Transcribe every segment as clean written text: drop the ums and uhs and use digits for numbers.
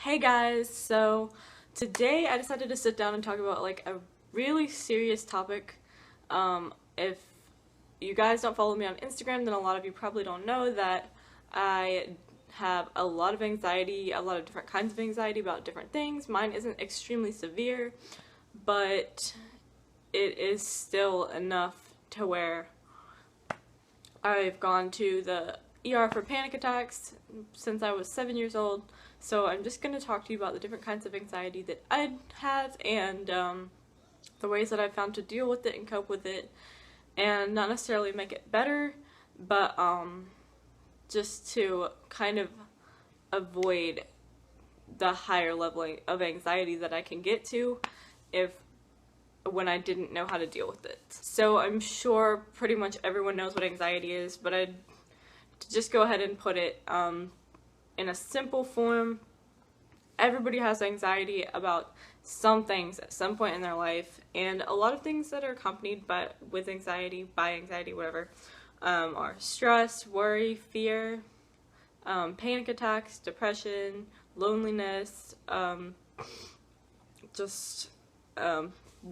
Hey guys, so today I decided to sit down and talk about like a really serious topic. If you guys don't follow me on Instagram, then a lot of you probably don't know that I have a lot of anxiety, a lot of different kinds of anxiety about different things. Mine isn't extremely severe, but it is still enough to where I've gone to the ER for panic attacks since I was 7 years old. So I'm just going to talk to you about the different kinds of anxiety that I have and the ways that I've found to deal with it and cope with it, and not necessarily make it better, but just to kind of avoid the higher level of anxiety that I can get to when I didn't know how to deal with it. So I'm sure pretty much everyone knows what anxiety is, but I'd just go ahead and put it in a simple form. Everybody has anxiety about some things at some point in their life, and a lot of things that are accompanied by anxiety, whatever, are stress, worry, fear, panic attacks, depression, loneliness,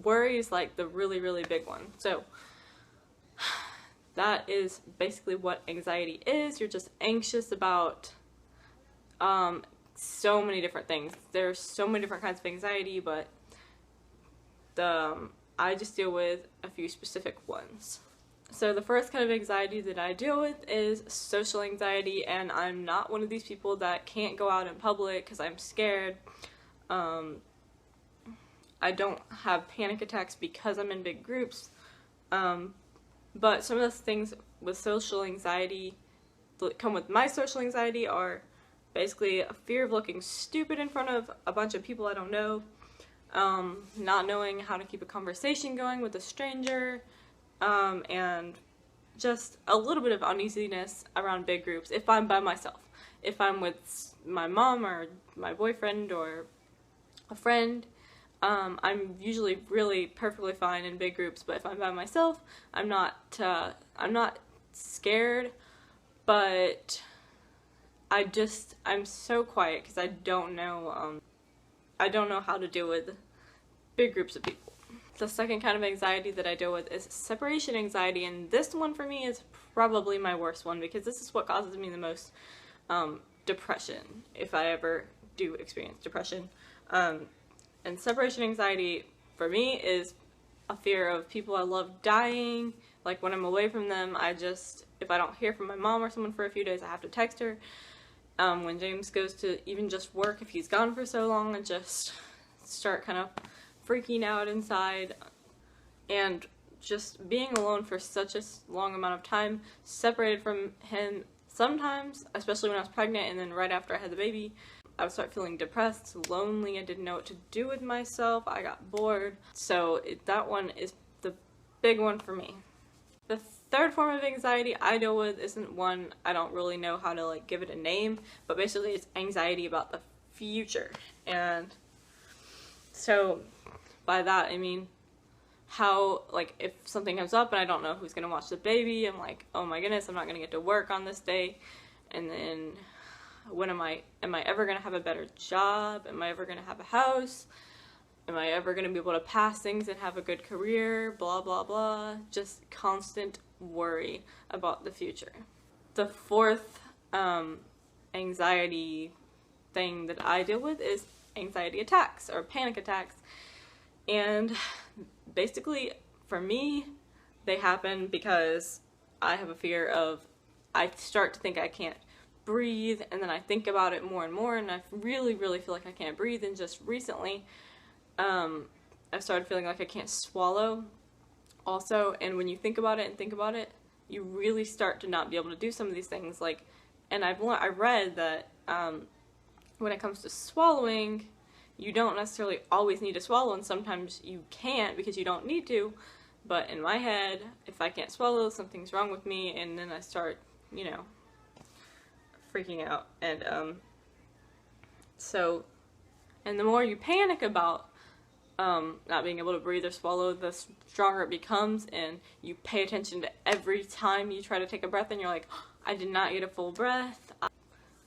worry is like the really, really big one. So that is basically what anxiety is. You're just anxious about so many different things. There's so many different kinds of anxiety, but I just deal with a few specific ones. So the first kind of anxiety that I deal with is social anxiety, and I'm not one of these people that can't go out in public because I'm scared. I don't have panic attacks because I'm in big groups, but some of the things with social anxiety that come with my social anxiety are basically a fear of looking stupid in front of a bunch of people I don't know, not knowing how to keep a conversation going with a stranger, and just a little bit of uneasiness around big groups if I'm by myself. If I'm with my mom or my boyfriend or a friend, I'm usually really perfectly fine in big groups, but if I'm by myself, I'm not scared, but I'm so quiet because I don't know how to deal with big groups of people. The second kind of anxiety that I deal with is separation anxiety, and this one for me is probably my worst one because this is what causes me the most depression, if I ever do experience depression. And separation anxiety for me is a fear of people I love dying. Like when I'm away from them, if I don't hear from my mom or someone for a few days, I have to text her. When James goes to even just work, if he's gone for so long, I just start kind of freaking out inside. And just being alone for such a long amount of time, separated from him sometimes, especially when I was pregnant and then right after I had the baby, I would start feeling depressed, lonely. I didn't know what to do with myself. I got bored. So that one is the big one for me. The third form of anxiety I deal with isn't one I don't really know how to like give it a name, but basically it's anxiety about the future. And so by that I mean how, like, if something comes up and I don't know who's gonna watch the baby, I'm like, oh my goodness, I'm not gonna get to work on this day, and then when am I ever gonna have a better job? Am I ever gonna have a house? Am I ever gonna be able to pass things and have a good career? Blah blah blah. Just constant worry about the future. The fourth anxiety thing that I deal with is anxiety attacks or panic attacks, and basically for me they happen because I have a fear of, I start to think I can't breathe, and then I think about it more and more, and I really feel like I can't breathe. And just recently I've started feeling like I can't swallow also, and when you think about it, you really start to not be able to do some of these things. Like, and I read that when it comes to swallowing, you don't necessarily always need to swallow, and sometimes you can't because you don't need to. But in my head, if I can't swallow, something's wrong with me, and then I start, freaking out. And and the more you panic about not being able to breathe or swallow, the stronger it becomes, and you pay attention to every time you try to take a breath and you're like, oh, I did not get a full breath.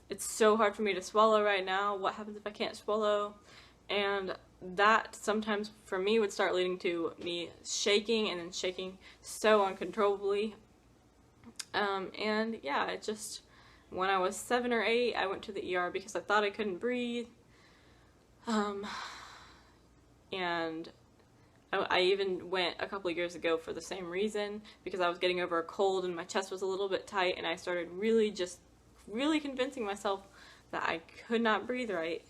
it's so hard for me to swallow right now. What happens if I can't swallow? And that sometimes for me would start leading to me shaking, and then shaking so uncontrollably. And yeah, it just, when I was 7 or 8, I went to the ER because I thought I couldn't breathe. And I even went a couple of years ago for the same reason, because I was getting over a cold and my chest was a little bit tight, and I started really convincing myself that I could not breathe right.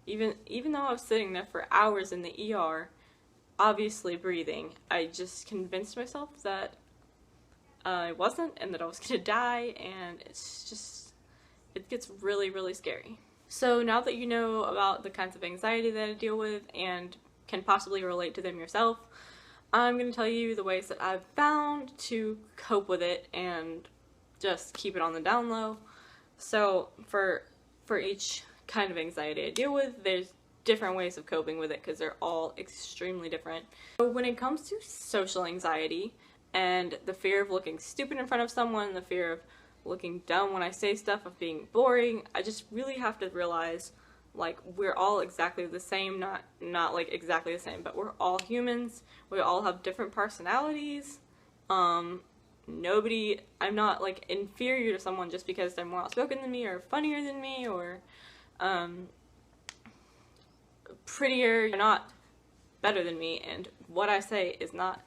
Even though I was sitting there for hours in the ER, obviously breathing, I just convinced myself that I wasn't, and that I was gonna die, and it gets really scary. So now that you know about the kinds of anxiety that I deal with and can possibly relate to them yourself, I'm going to tell you the ways that I've found to cope with it and just keep it on the down low. So for each kind of anxiety I deal with, there's different ways of coping with it because they're all extremely different. So when it comes to social anxiety and the fear of looking stupid in front of someone, the fear of looking dumb when I say stuff, of being boring, I just really have to realize, like, we're all exactly the same, not like exactly the same, but we're all humans. We all have different personalities. I'm not like inferior to someone just because they're more outspoken than me or funnier than me or prettier. They're not better than me, and what I say is not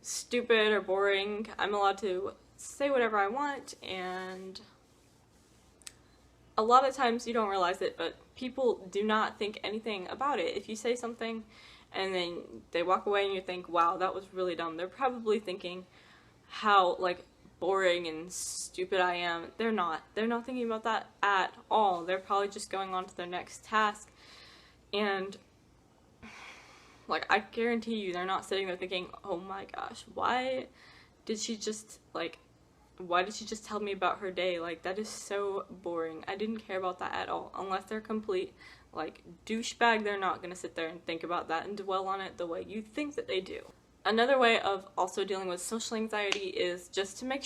stupid or boring. I'm allowed to say whatever I want, and a lot of times you don't realize it, but people do not think anything about it. If you say something and then they walk away and you think, wow, that was really dumb, they're probably thinking how, like, boring and stupid I am. They're not thinking about that at all. They're probably just going on to their next task, and like, I guarantee you they're not sitting there thinking, oh my gosh, why did she just tell me about her day? Like, that is so boring. I didn't care about that at all. Unless they're complete, like, douchebag, they're not gonna sit there and think about that and dwell on it the way you think that they do. Another way of also dealing with social anxiety is just to make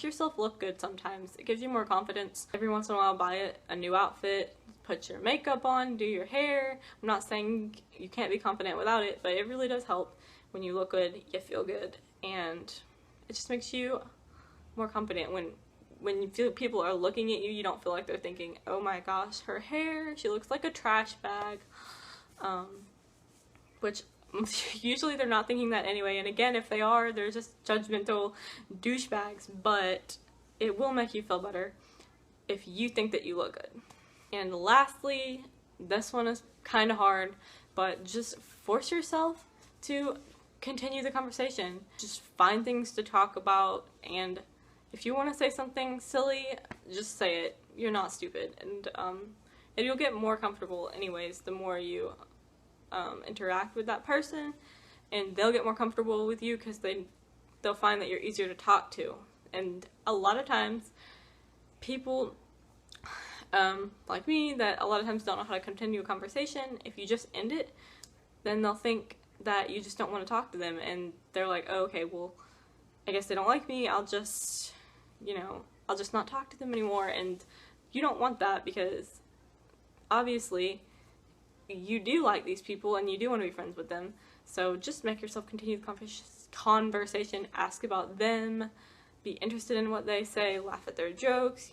yourself look good sometimes. It gives you more confidence. Every once in a while, buy a new outfit, put your makeup on, do your hair. I'm not saying you can't be confident without it, but it really does help. When you look good, you feel good, and it just makes you more confident. When you feel people are looking at you, you don't feel like they're thinking, oh my gosh, her hair, she looks like a trash bag, which usually they're not thinking that anyway, and again, if they are, they're just judgmental douchebags, but it will make you feel better if you think that you look good. And lastly, this one is kind of hard, but just force yourself to continue the conversation. Just find things to talk about, and if you want to say something silly, just say it. You're not stupid, and you'll get more comfortable anyways the more you interact with that person, and they'll get more comfortable with you because they'll find that you're easier to talk to. And a lot of times, people like me that a lot of times don't know how to continue a conversation, if you just end it, then they'll think that you just don't want to talk to them, and they're like, oh, okay, well, I guess they don't like me, I'll just not talk to them anymore. And you don't want that, because obviously you do like these people and you do want to be friends with them. So just make yourself continue the conversation, ask about them, be interested in what they say, laugh at their jokes,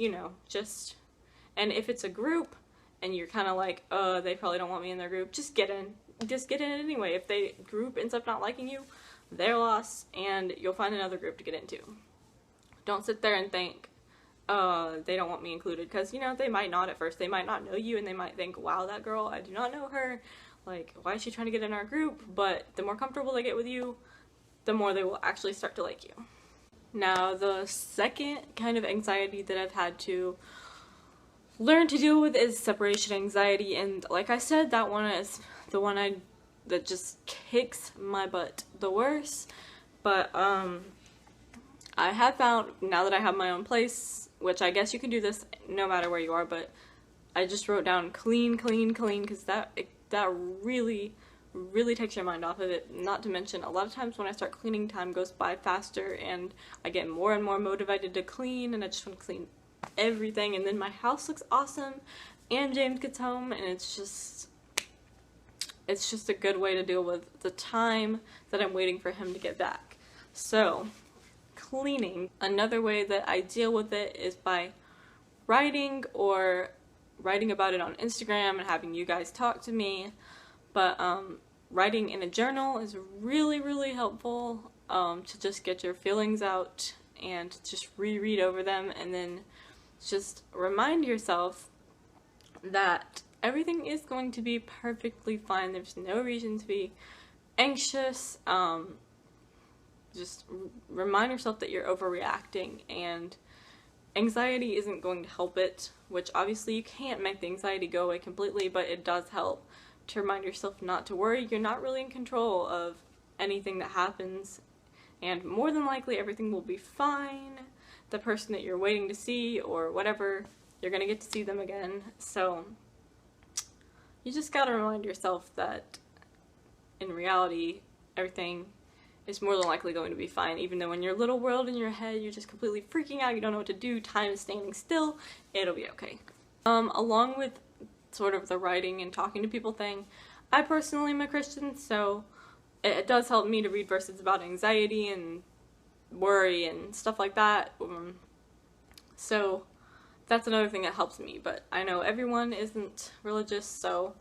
and if it's a group and you're kind of like, they probably don't want me in their group, just get in it anyway. If the group ends up not liking you, they're lost, and you'll find another group to get into. Don't sit there and think, they don't want me included, because, they might not at first. They might not know you, and they might think, wow, that girl, I do not know her. Like, why is she trying to get in our group? But the more comfortable they get with you, the more they will actually start to like you. Now, the second kind of anxiety that I've had to learn to deal with is separation anxiety, and like I said, that one is the one that just kicks my butt the worst. But I have found, now that I have my own place, which I guess you can do this no matter where you are, but I just wrote down clean, because that really takes your mind off of it. Not to mention, a lot of times when I start cleaning, time goes by faster, and I get more and more motivated to clean, and I just want to clean everything, and then my house looks awesome and James gets home, and it's just a good way to deal with the time that I'm waiting for him to get back. So cleaning, another way that I deal with it is by writing about it on Instagram and having you guys talk to me. But writing in a journal is really, really helpful to just get your feelings out and just reread over them, and then just remind yourself that everything is going to be perfectly fine. There's no reason to be anxious. Just remind yourself that you're overreacting, and anxiety isn't going to help it, which obviously you can't make the anxiety go away completely, but it does help to remind yourself not to worry. You're not really in control of anything that happens, and more than likely everything will be fine. The person that you're waiting to see or whatever, you're gonna get to see them again. So you just gotta remind yourself that in reality everything is more than likely going to be fine, even though in your little world in your head you're just completely freaking out, you don't know what to do, time is standing still, it'll be okay. Along with sort of the writing and talking to people thing, I personally am a Christian, so it does help me to read verses about anxiety and worry and stuff like that. So that's another thing that helps me, but I know everyone isn't religious, so,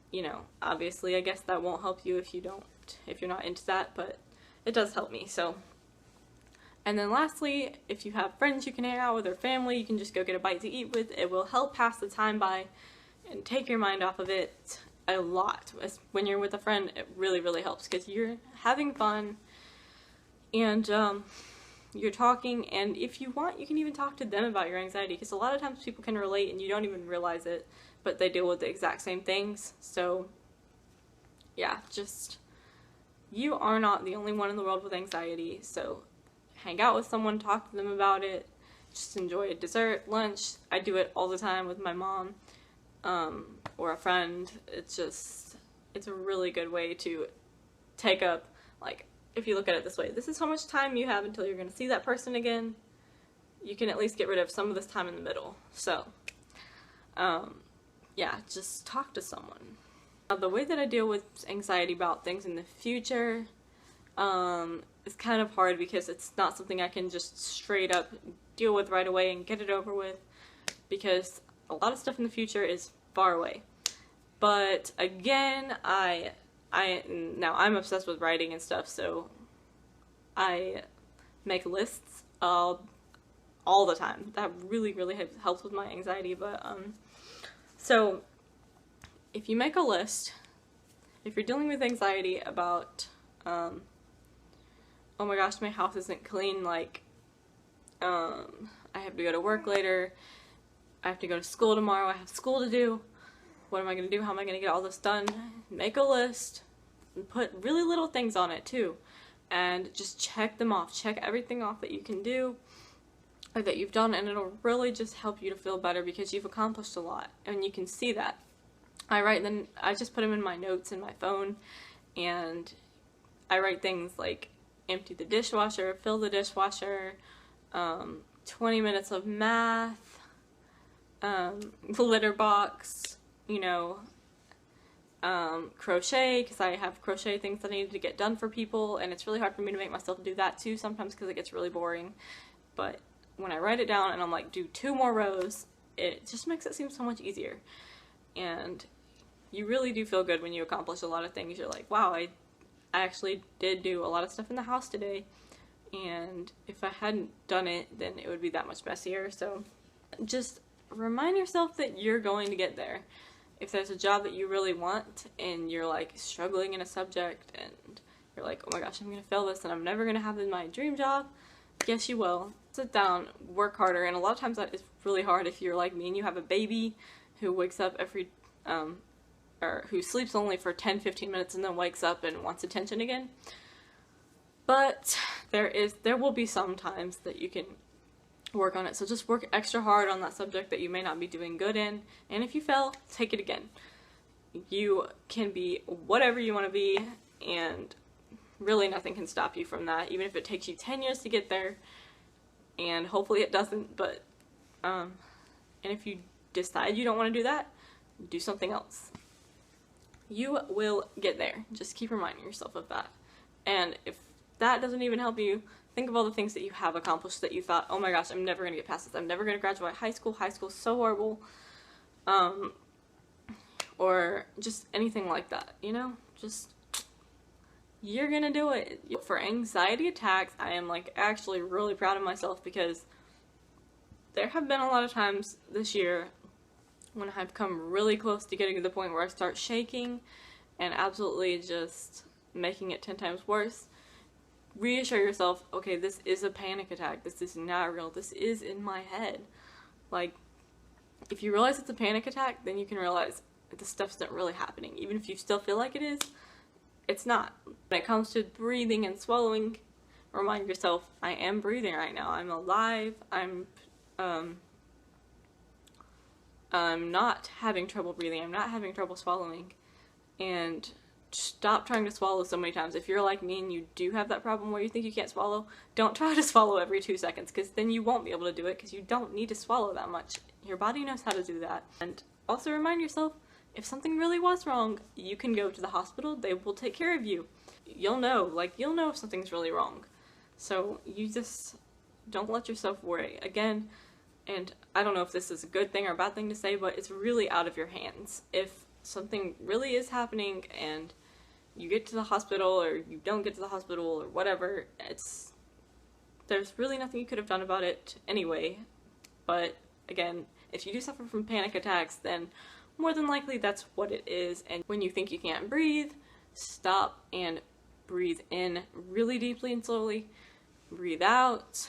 you know, obviously I guess that won't help you if you're not into that, but it does help me. So, and then lastly, if you have friends you can hang out with or family you can just go get a bite to eat with, it will help pass the time by and take your mind off of it a lot. When you're with a friend, it really, really helps because you're having fun and you're talking, and if you want you can even talk to them about your anxiety, because a lot of times people can relate and you don't even realize it, but they deal with the exact same things. So yeah, just, you are not the only one in the world with anxiety, so hang out with someone, talk to them about it, just enjoy a dessert, lunch. I do it all the time with my mom or a friend. It's a really good way to take up, like, if you look at it this way, this is how much time you have until you're going to see that person again. You can at least get rid of some of this time in the middle. So yeah, just talk to someone. The way that I deal with anxiety about things in the future is kind of hard because it's not something I can just straight up deal with right away and get it over with, because a lot of stuff in the future is far away. But again, now I'm obsessed with writing and stuff, so I make lists all the time. That really, really helps with my anxiety. But so if you make a list, if you're dealing with anxiety about oh my gosh, my house isn't clean, like I have to go to work later, I have to go to school tomorrow, I have school to do, what am I going to do, how am I going to get all this done? Make a list and put really little things on it too, and just check them off. Check everything off that you can do or that you've done, and it'll really just help you to feel better because you've accomplished a lot and you can see that. I just put them in my notes in my phone, and I write things like empty the dishwasher, fill the dishwasher, 20 minutes of math, litter box, you know, crochet, because I have crochet things that I need to get done for people, and it's really hard for me to make myself do that too sometimes because it gets really boring. But when I write it down and I'm like, do 2 more rows, it just makes it seem so much easier. And you really do feel good when you accomplish a lot of things. You're like, wow, I actually did do a lot of stuff in the house today, and if I hadn't done it, then it would be that much messier. So just remind yourself that you're going to get there. If there's a job that you really want and you're like struggling in a subject and you're like, oh my gosh, I'm gonna fail this and I'm never gonna have my dream job, yes you will. Sit down, work harder, and a lot of times that is really hard if you're like me and you have a baby who wakes up every or who sleeps only for 10-15 minutes and then wakes up and wants attention again. But there will be some times that you can work on it, so just work extra hard on that subject that you may not be doing good in, and if you fail, take it again. You can be whatever you want to be, and really nothing can stop you from that, even if it takes you 10 years to get there, and hopefully it doesn't, but And if you decide you don't want to do that, do something else. You will get there. Just keep reminding yourself of that. And if that doesn't even help you, think of all the things that you have accomplished that you thought, oh my gosh, I'm never going to get past this. I'm never going to graduate high school. High school's so horrible. Or just anything like that, you know? Just, you're going to do it. For anxiety attacks, I am like actually really proud of myself, because there have been a lot of times this year when I've come really close to getting to the point where I start shaking and absolutely just making it 10 times worse. Reassure yourself, okay, this is a panic attack. This is not real. This is in my head. Like, if you realize it's a panic attack, then you can realize the stuff's not really happening. Even if you still feel like it is, it's not. When it comes to breathing and swallowing, remind yourself, I am breathing right now. I'm alive. I'm not having trouble breathing. I'm not having trouble swallowing. And stop trying to swallow so many times. If you're like me and you do have that problem where you think you can't swallow, don't try to swallow every 2 seconds, because then you won't be able to do it, because you don't need to swallow that much. Your body knows how to do that. And also remind yourself, if something really was wrong, you can go to the hospital. They will take care of you. You'll know if something's really wrong. So you just don't let yourself worry. Again, and I don't know if this is a good thing or a bad thing to say, but it's really out of your hands. If something really is happening and you get to the hospital or you don't get to the hospital or whatever, there's really nothing you could have done about it anyway. But again, if you do suffer from panic attacks, then more than likely that's what it is. And when you think you can't breathe, stop and breathe in really deeply and slowly. Breathe out,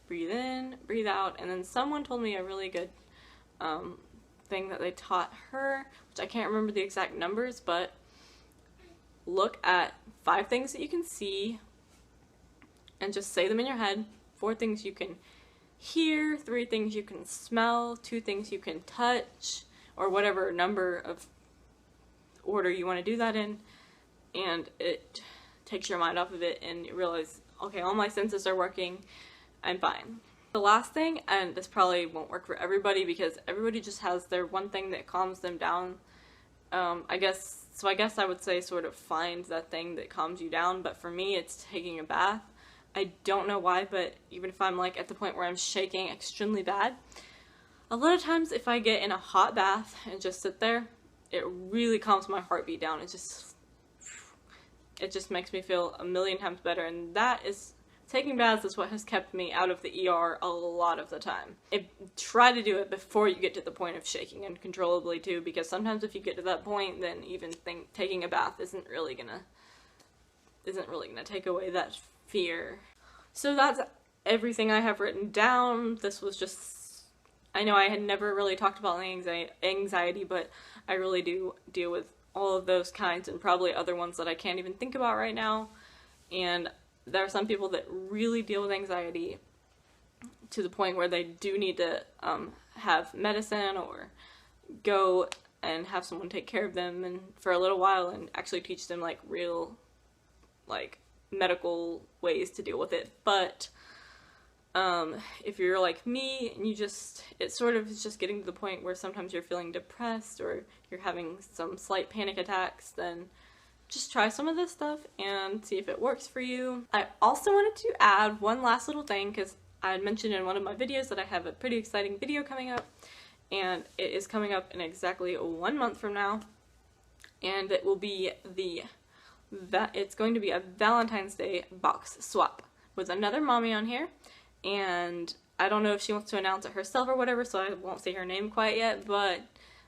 breathe in, breathe out. And then someone told me a really good thing that they taught her, which I can't remember the exact numbers, but look at 5 things that you can see and just say them in your head. 4 things you can hear, 3 things you can smell, 2 things you can touch, or whatever number of order you want to do that in, and it takes your mind off of it and you realize, okay, all my senses are working, I'm fine. The last thing, and this probably won't work for everybody because everybody just has their one thing that calms them down, I guess I would say sort of find that thing that calms you down, but for me it's taking a bath. I don't know why, but even if I'm like at the point where I'm shaking extremely bad, a lot of times if I get in a hot bath and just sit there, it really calms my heartbeat down. It just makes me feel a million times better, and taking baths is what has kept me out of the ER a lot of the time. Try to do it before you get to the point of shaking uncontrollably too, because sometimes if you get to that point, then even taking a bath isn't really gonna take away that fear. So that's everything I have written down. This was just, I know I had never really talked about anxiety, but I really do deal with all of those kinds and probably other ones that I can't even think about right now. And there are some people that really deal with anxiety to the point where they do need to have medicine or go and have someone take care of them and for a little while and actually teach them like real medical ways to deal with it. But if you're like me and it sort of is just getting to the point where sometimes you're feeling depressed or you're having some slight panic attacks, then just try some of this stuff and see if it works for you. I also wanted to add one last little thing, because I had mentioned in one of my videos that I have a pretty exciting video coming up, and it is coming up in exactly 1 month from now, and it will be it's going to be a Valentine's Day box swap with another mommy on here, and I don't know if she wants to announce it herself or whatever, so I won't say her name quite yet, but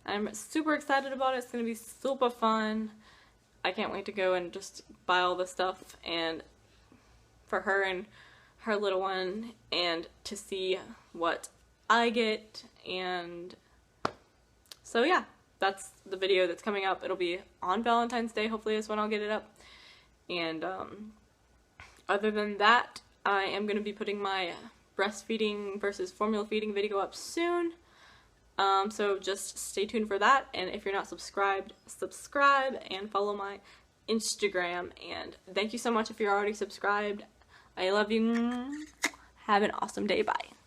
I'm super excited about it. It's going to be super fun. I can't wait to go and just buy all this stuff and for her and her little one, and to see what I get. And so yeah, that's the video that's coming up. It'll be on Valentine's Day, hopefully is when I'll get it up. And other than that, I am going to be putting my breastfeeding versus formula feeding video up soon. So just stay tuned for that, and if you're not subscribed, subscribe and follow my Instagram. And thank you so much if you're already subscribed. I love you. Have an awesome day. Bye.